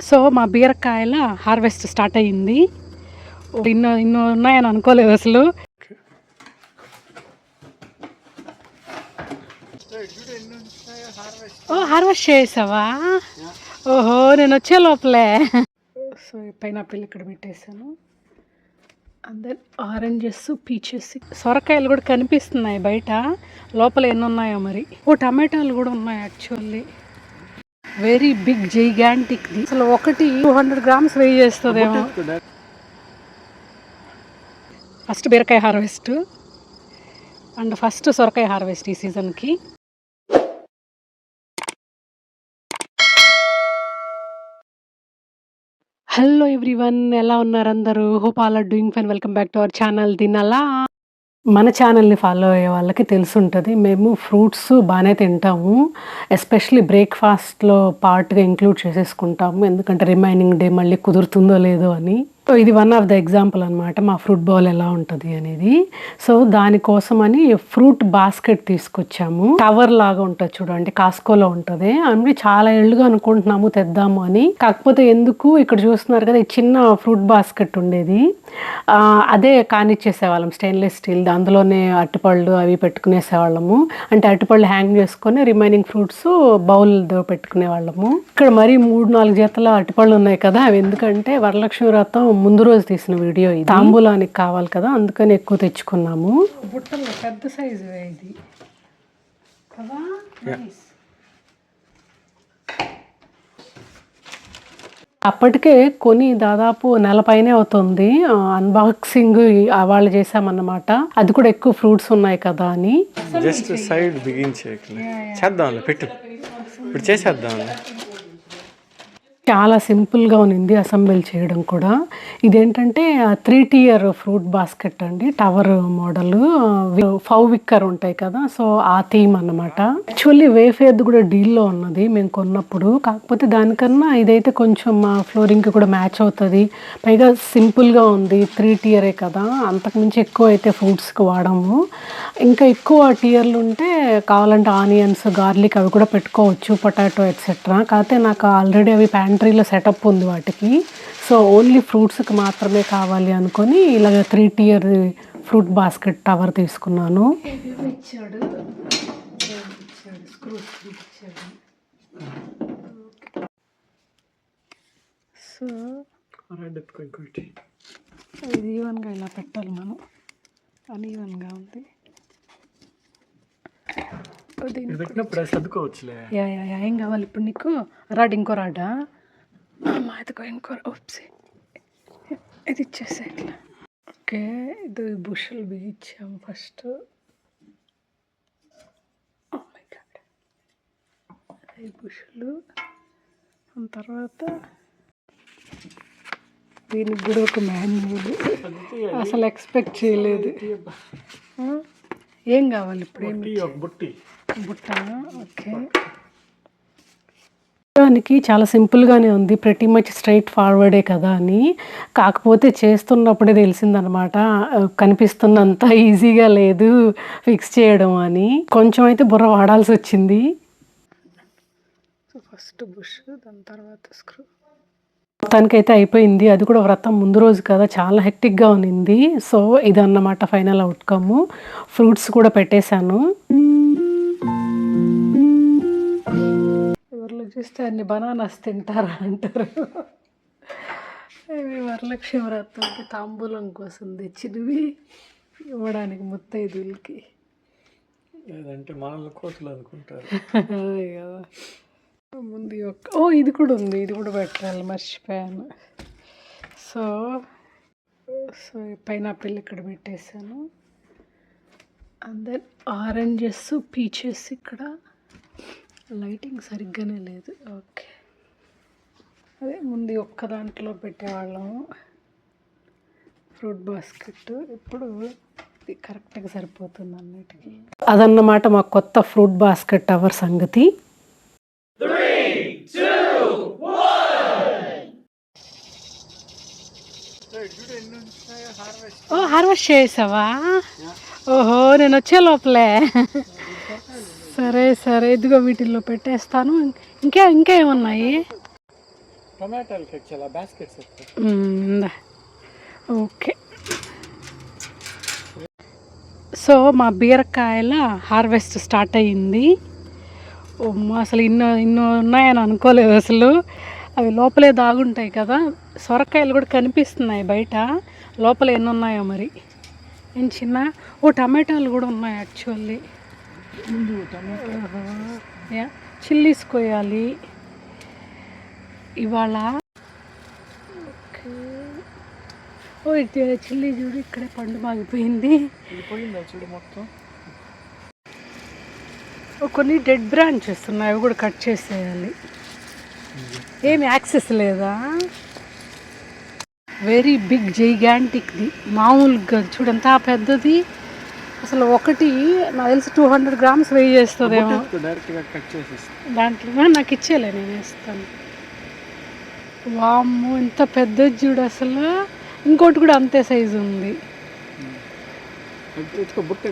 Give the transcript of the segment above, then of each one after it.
So మా బీరకాయల harvest start అయ్యింది. ఇన్నో ఉన్నాయని అనుకోలేదు అసలు. హార్వెస్ట్ చేసావా? ఓహో, నేను వచ్చే లోపలే. సో పైనాపిల్ ఇక్కడ పెట్టేసాను. అండ్ దెన్ ఆరెంజెస్, పీచెస్, సొరకాయలు కూడా కనిపిస్తున్నాయి బయట. లోపల ఎన్ని ఉన్నాయో మరి. టమాటాలు కూడా ఉన్నాయి యాక్చువల్లీ. Very big gigantic. అసలు ఒకటి 200 grams వెయ్యి చేస్తుందేమో. ఫస్ట్ బీరకాయ హార్వెస్ట్ అండ్ ఫస్ట్ సొరకాయ హార్వెస్ట్ ఈ సీజన్కి. హలో ఎవ్రీవన్, ఎలా ఉన్నారు అందరూ? Hope all are doing fine. Welcome back to our channel తినాలా. మన ఛానల్ని ఫాలో అయ్యే వాళ్ళకి తెలుసుంటుంది, మేము ఫ్రూట్స్ బాగానే తింటాము. ఎస్పెషలీ బ్రేక్ఫాస్ట్లో పార్ట్గా ఇంక్లూడ్ చేసేసుకుంటాము, ఎందుకంటే రిమైనింగ్ డే మళ్ళీ కుదురుతుందో లేదో అని. సో ఇది వన్ ఆఫ్ ద ఎగ్జాంపుల్ అనమాట, మా ఫ్రూట్ బౌల్ ఎలా ఉంటుంది అనేది. సో దానికోసమని ఫ్రూట్ బాస్కెట్ తీసుకొచ్చాము. టవర్ లాగా ఉంటుంది చూడండి, కాస్కోలో ఉంటుంది. అంటే చాలా ఏళ్ళుగా అనుకుంటున్నాము తెద్దాము అని. కాకపోతే ఎందుకు ఇక్కడ చూస్తున్నారు కదా, ఈ చిన్న ఫ్రూట్ బాస్కెట్ ఉండేది, అదే కానిచ్చేసేవాళ్ళం, స్టెయిన్లెస్ స్టీల్. అందులోనే అరటిపళ్ళు అవి పెట్టుకునేసేవాళ్ళము. అంటే అరటిపళ్ళు హ్యాంగ్ చేసుకొని రిమైనింగ్ ఫ్రూట్స్ బౌల్ పెట్టుకునే వాళ్ళము. ఇక్కడ మరి 3-4 జతల అరటిపళ్ళు ఉన్నాయి కదా, అవి ఎందుకంటే వరలక్ష్మి వ్రతం ముందు రోజు తీసిన వీడియో. ఇది తాంబూలానికి కావాలి కదా, అందుకని ఎక్కువ తెచ్చుకున్నాము. బుట్టలు పెద్ద సైజు ఇది కదా. అప్పటికే కొని దాదాపు నెల పైనే అవుతుంది. అన్బాక్సింగ్ వాళ్ళు చేసామన్నమాట. అది కూడా ఎక్కువ ఫ్రూట్స్ ఉన్నాయి కదా అని. జస్ట్ సైడ్ చేద్దాం, పెట్టు, ఇప్పుడు చేసేద్దాం. చాలా సింపుల్గా ఉంది అసెంబుల్ చేయడం కూడా. ఇదేంటంటే 3 tier ఫ్రూట్ బాస్కెట్ అండి, టవర్ మోడల్. ఫౌ విక్కర్ ఉంటాయి కదా, సో ఆ థీమ్ అన్నమాట. యాక్చువల్లీ వేఫేర్ కూడా డీల్లో ఉన్నది మేము కొన్నప్పుడు. కాకపోతే దానికన్నా ఇదైతే కొంచెం మా ఫ్లోరింగ్కి కూడా మ్యాచ్ అవుతుంది. పైగా సింపుల్గా ఉంది, 3 tier కదా, అంతకుమించి ఎక్కువ అయితే ఫ్రూట్స్కి వాడము. ఇంకా ఎక్కువ టియర్లు ఉంటే కావాలంటే ఆనియన్స్, గార్లిక్ అవి కూడా పెట్టుకోవచ్చు, పొటాటో ఎట్సెట్రా. కాకపోతే నాకు ఆల్రెడీ అవి ప్యాంట్రీలో సెటప్ ఉంది వాటికి. సో ఓన్లీ ఫ్రూట్స్కి మాత్రమే కావాలి అనుకొని ఇలాగ 3 tier ఫ్రూట్ బాస్కెట్ టవర్ తీసుకున్నాను. సో ఇది ఈవెన్గా ఇలా పెట్టాలి మనం, అన్ఈవెన్గా ఉంది. ఏం కావాలి ఇప్పుడు నీకు? రాడ్, ఇంకో రాడా? మాదిగో ఇంకో. ఓప్సి, ఇది ఇచ్చేసా ఇట్లా. ఓకే, ఇది బుషలు బిగించాము ఫస్ట్. అదే బుషలు. తర్వాత దీనికి కూడా ఒక మాన్యువల్. అసలు ఎక్స్పెక్ట్ చేయలేదు. ఏం కావాలి ఇప్పుడు? బుట్ట. ఓకే, దానికి చాలా సింపుల్గానే ఉంది, ప్రతి మచ్ స్ట్రైట్ ఫార్వర్డే కదా అని. కాకపోతే చేస్తున్నప్పుడే తెలిసిందనమాట, కనిపిస్తున్నంత ఈజీగా లేదు ఫిక్స్ చేయడం అని. కొంచెం అయితే బుర్ర వాడాల్సి వచ్చింది. ఫస్ట్ బుష్, దాని తర్వాత స్క్రూ. మొత్తానికైతే అయిపోయింది. అది కూడా వ్రతం ముందు రోజు కదా, చాలా హెక్టిక్గా ఉన్నింది. సో ఇదన్నమాట ఫైనల్ అవుట్కమ్. ఫ్రూట్స్ కూడా పెట్టేశాను. ఎవరిలో చూస్తే అన్ని బనానాస్ తింటారా అంటారు. ఇవి వరలక్ష్మి వ్రతంకి తాంబూలం కోసం తెచ్చినవి, ఇవ్వడానికి ముత్తైదులకి. లేదంటే మనల్ని కోతులు అనుకుంటారు. అదే కదా. ముందు ఇది కూడా ఉంది, ఇది కూడా పెట్టాలి, మర్చిపోయాను. సో పైనాపిల్ ఇక్కడ పెట్టేశాను. And then oranges, peaches. ఇక్కడ లైటింగ్ సరిగ్గానే లేదు. ఓకే, అదే ముందు ఒక్క దాంట్లో పెట్టేవాళ్ళము ఫ్రూట్ బాస్కెట్. ఇప్పుడు ఇది కరెక్ట్గా సరిపోతుంది అన్నిటికీ. అదన్నమాట మా కొత్త ఫ్రూట్ బాస్కెట్ టవర్ సంగతి. హార్వెస్ట్ చేసావా? ఓహో, నేను వచ్చే లోపలే. సరే సరే, ఇదిగో వీటిల్లో పెట్టేస్తాను. ఇంకా ఏమున్నాయి? టమాటాలు చాలా బాస్కెట్స్ ఇందా ఓకే. సో మా బీరకాయల హార్వెస్ట్ స్టార్ట్ అయ్యింది. అసలు ఇన్నో ఉన్నాయని అనుకోలేదు అసలు. అవి లోపలే దాగుంటాయి కదా. సొరకాయలు కూడా కనిపిస్తున్నాయి బయట, లోపల ఎన్ని ఉన్నాయో మరి. ఏం చిన్న టమాటాలు కూడా ఉన్నాయి యాక్చువల్లీ. చిల్లీస్ కోయాలి ఇవాళ. ఓకే చిల్లీ చూడు ఇక్కడే పండు మాగిపోయింది. చూడు మొత్తం కొన్ని డెడ్ బ్రాంచెస్ ఉన్నాయి, అవి కూడా కట్ చేసేయాలి. ఏమి యాక్సెస్ లేదా? వెరీ బిగ్ జైగాంటిక్ది, మామూలుగా చూడంతా పెద్దది. అసలు ఒకటి నాకు తెలిసి 200 grams వెయ్యి చేస్తుందేమో. దాంట్లో నాకు ఇచ్చేలే, నేను వేస్తాను. వామ్మో ఇంత పెద్దది చూడు అసలు. ఇంకోటి కూడా అంతే సైజు ఉంది,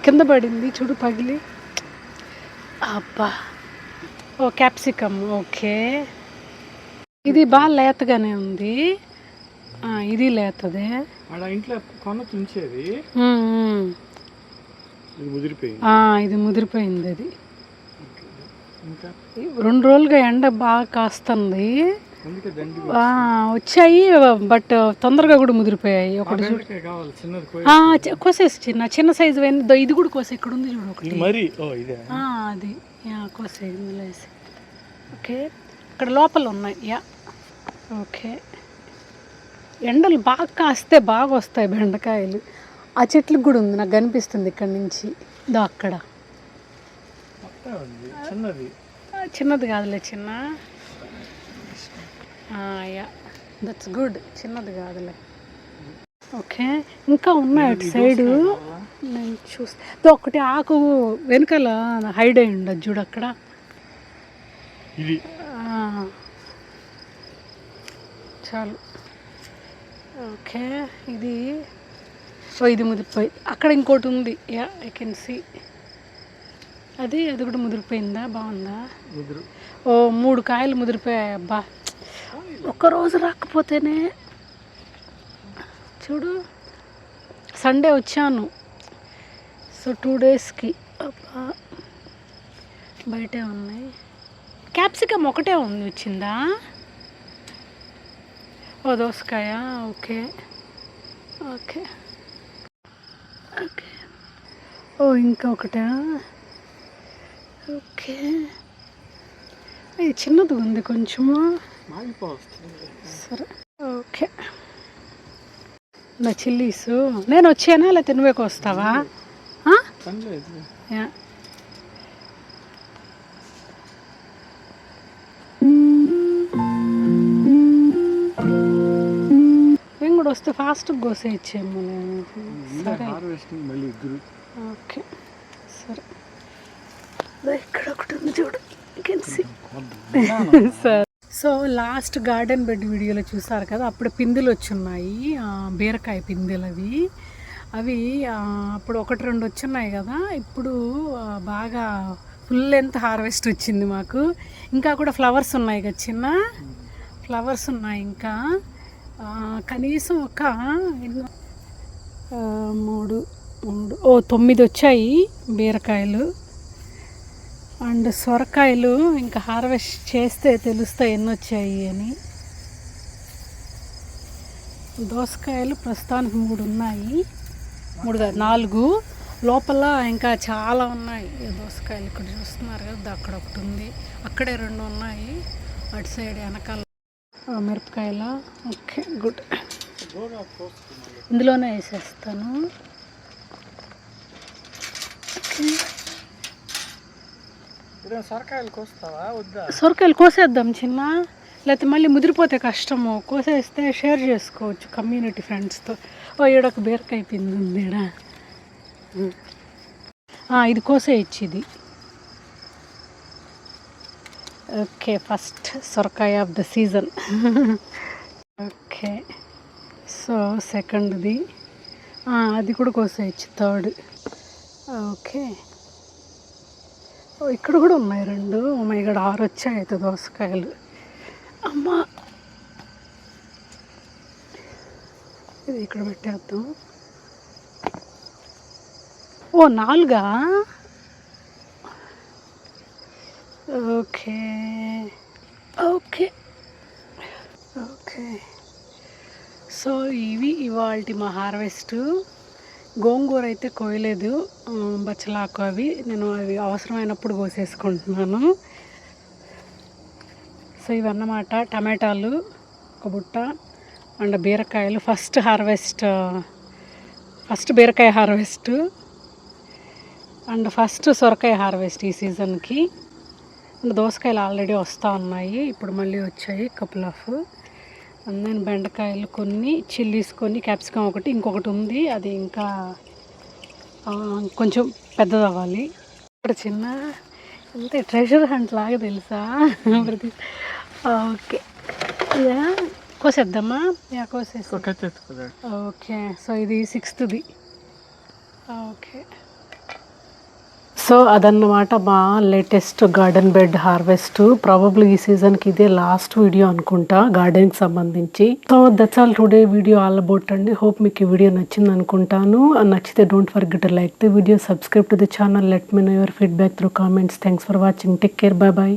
కింద పడింది చూడు పగిలి. అబ్బా క్యాప్సికమ్. ఓకే ఇది బాగా లేతగానే ఉంది. ఇది లేతదే. ఇంట్లో కొన తుంచేది, ఇది ముదిరిపోయింది. అది 2 రోజులుగా ఎండ బాగా కాస్తుంది. వచ్చాయి బట్ తొందరగా కూడా ముదిరిపోయాయి. ఒకటి కోసేసి చిన్న సైజు ఇది కూడా కోసే. ఇక్కడ ఉంది చూడు ఒకటి, అది కోసే ఇందులో వేసి. ఓకే ఇక్కడ లోపల ఉన్నాయి. ఓకే ఎండలు బాగా కాస్తే బాగా వస్తాయి బెండకాయలు. ఆ చెట్లకు కూడా ఉంది, నాకు కనిపిస్తుంది ఇక్కడ నుంచి. అక్కడ చిన్నది కాదులే, చిన్న దట్స్ గుడ్, చిన్నది కాదులే. ఓకే ఇంకా ఉన్నాయి అటు సైడు. నేను చూస్తే ఒకటి ఆకు వెనకాల హైడ్ అయి ఉండదు చూడు అక్కడ. చాలు. ఓకే ఇది ఇది ముదిరిపోయి. అక్కడ ఇంకోటి ఉంది, ఐ కెన్ సీ. అది కూడా ముదిరిపోయిందా? బాగుందా? 3 కాయలు ముదిరిపోయాయి. అబ్బా ఒక్కరోజు రాకపోతేనే. చూడు సండే వచ్చాను, సో 2 daysకి. అబ్బా బయటే ఉన్నాయి. క్యాప్సికమ్ ఒకటే ఉంది, వచ్చిందా? దోసకాయ. ఓకే ఓకే ఓకే ఇంకొకటా? ఓకే ఇది చిన్నది ఉంది కొంచెము. సరే ఓకే. నా చిల్లీస్ నేను వచ్చానా లేకపోతే నువ్వే వస్తావా? నేను కూడా వస్తే ఫాస్ట్గా కోసేయచ్చేమో. సరే ఓకే సరే. ఇక్కడ ఒకటి ఉంది చూడు, సరే. సో లాస్ట్ గార్డెన్ బెడ్ వీడియోలో చూసారు కదా, అప్పుడు పిందులు వచ్చున్నాయి, బీరకాయ పిందులు. అవి అప్పుడు 1-2 వచ్చున్నాయి కదా. ఇప్పుడు బాగా ఫుల్ లెంత్ హార్వెస్ట్ వచ్చింది మాకు. ఇంకా కూడా ఫ్లవర్స్ ఉన్నాయి కదా, చిన్న ఫ్లవర్స్ ఉన్నాయి. ఇంకా కనీసం ఒక 9 వచ్చాయి బీరకాయలు. అండ్ సొరకాయలు ఇంకా హార్వెస్ట్ చేస్తే తెలుస్తాయి ఎన్ని వచ్చాయి అని. దోసకాయలు ప్రస్తుతానికి 3 ఉన్నాయి, 3 కాదు 4. లోపల ఇంకా చాలా ఉన్నాయి దోసకాయలు. ఇక్కడ చూస్తున్నారు కదా, అక్కడ ఒకటి ఉంది, అక్కడే 2 ఉన్నాయి, అటు సైడ్ వెనకాల. మిరపకాయల. ఓకే గుడ్, ఇందులోనే వేసేస్తాను. సొరకాయలు కోసేద్దాం చిన్న, లేకపోతే మళ్ళీ ముదిరిపోతే కష్టము. కోసేస్తే షేర్ చేసుకోవచ్చు కమ్యూనిటీ ఫ్రెండ్స్తో. ఈడొక బీరకాయ పిండి ఉంది ఈడ, ఇది కోసేయచ్చు ఇది. ఓకే ఫస్ట్ సొరకాయ of the season. Okay so సెకండ్ది అది కూడా కోసేయచ్చు, 3rd. ఓకే ఇక్కడ కూడా ఉన్నాయి 2. ఇక్కడ 6 వచ్చాయి అయితే దోసకాయలు. అమ్మా ఇది ఇక్కడ పెట్టేద్దాం. ఓ 4 ఓకే ఓకే ఓకే. సో ఇవి ఇవాల్టి మా హార్వెస్ట్. గోంగూర అయితే కోయలేదు, బచ్చలాకు అవి నేను అవి అవసరమైనప్పుడు కోసేసుకుంటున్నాను. సో ఇవన్నమాట టమాటాలు ఒక బుట్ట అండ్ బీరకాయలు. ఫస్ట్ బీరకాయ హార్వెస్ట్ అండ్ ఫస్ట్ సొరకాయ హార్వెస్ట్ ఈ సీజన్కి. అండ్ దోసకాయలు ఆల్రెడీ వస్తూ ఉన్నాయి, ఇప్పుడు మళ్ళీ వచ్చాయి కపుల్ ఆఫ్. అండ్ నేను బెండకాయలు కొన్ని, చిల్లీస్ కొన్ని, క్యాప్సికమ్ ఒకటి, ఇంకొకటి ఉంది అది ఇంకా కొంచెం పెద్దది అవ్వాలి. ఇక్కడ చిన్న అంతే ట్రెజర్ హంట్ లాగా తెలుసా ప్రతి. ఓకే కోసేద్దామా? కోసేసి ఓకే. సో ఇది 6th. ఓకే. సో అదన్నమాట మా latest garden bed harvest. Probably ఈ సీజన్కి ఇదే లాస్ట్ వీడియో అనుకుంటా గార్డెన్కి సంబంధించి. So that's all today video all about అండి. హోప్ మీకు ఈ వీడియో నచ్చింది అనుకుంటాను. నచ్చితే don't forget to like the video, subscribe to the channel, let me know your feedback through comments. Thanks for watching. Take care. Bye bye.